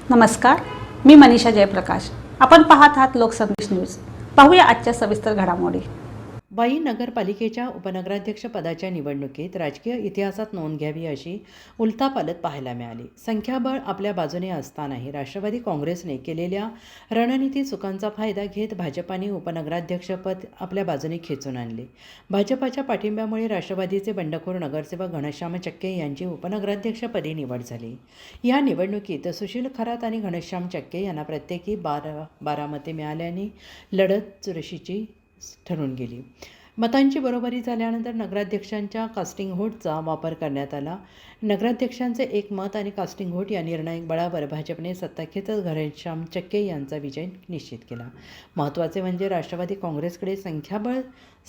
नमस्कार, मी मनीषा जयप्रकाश. आपण पाहत आहात लोकसंदेश न्यूज. पाहूया आजच्या सविस्तर घडामोडी. वाई नगरपालिकेच्या उपनगराध्यक्ष पदाच्या निवडणुकीत राजकीय इतिहासात नोंद घ्यावी अशी उलथापालथ पाहायला मिळाली. संख्याबळ आपल्या बाजूने असतानाही राष्ट्रवादी काँग्रेसने केलेल्या रणनीती चुकांचा फायदा घेत भाजपाने उपनगराध्यक्षपद आपल्या बाजूने खेचून आणले. भाजपाच्या पाठिंब्यामुळे राष्ट्रवादीचे बंडखोर नगरसेवक घनश्याम चक्के यांची उपनगराध्यक्षपदी निवड झाली. या निवडणुकीत सुशील खरात आणि घनश्याम चक्के यांना प्रत्येकी 12 मते मिळाल्याने लढत चुरशीची ठरून गेली. मतांची बरोबरी झाल्यानंतर नगराध्यक्षांच्या कास्टिंग व्होटचा वापर करण्यात आला. नगराध्यक्षांचे एक मत आणि कास्टिंग व्होट या निर्णायक बळावर भाजपने सत्ता खेचत घनश्याम चक्के यांचा विजय निश्चित केला. महत्त्वाचे म्हणजे राष्ट्रवादी काँग्रेसकडे संख्याबळ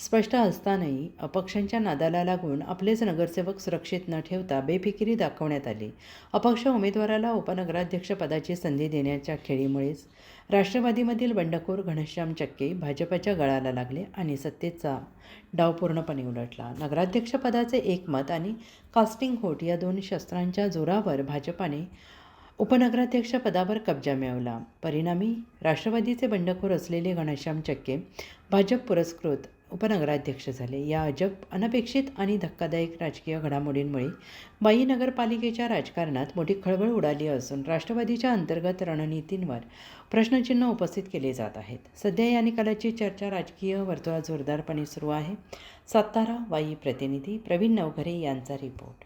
स्पष्ट असतानाही अपक्षांच्या नादाला लागून आपलेच नगरसेवक सुरक्षित न ठेवता बेफिकिरी दाखवण्यात आली. अपक्ष उमेदवाराला उपनगराध्यक्षपदाची संधी देण्याच्या खेळीमुळेच राष्ट्रवादीमधील बंडखोर घनश्याम चक्के भाजपच्या गळाला लागले आणि सत्तेचा डाव पूर्णपणे उलटला. नगराध्यक्षपदाचे एक मत आणि कास्टिंग व्होट या दोन शस्त्रांच्या जोरावर भाजपाने उपनगराध्यक्षपदावर कब्जा मिळवला. परिणामी राष्ट्रवादीचे बंडखोर असलेले घनश्याम चक्के भाजप पुरस्कृत उपनगराध्यक्ष झाले. या अजब, अनपेक्षित आणि धक्कादायक राजकीय घडामोडींमुळे वाई नगरपालिकेच्या राजकारणात मोठी खळबळ उडाली असून राष्ट्रवादीच्या अंतर्गत रणनीतींवर प्रश्नचिन्ह उपस्थित केले जात आहेत. सध्या या निकालाची चर्चा राजकीय वर्तुळात जोरदारपणे सुरू आहे. सातारा वाई प्रतिनिधी प्रवीण नवघरे यांचा रिपोर्ट.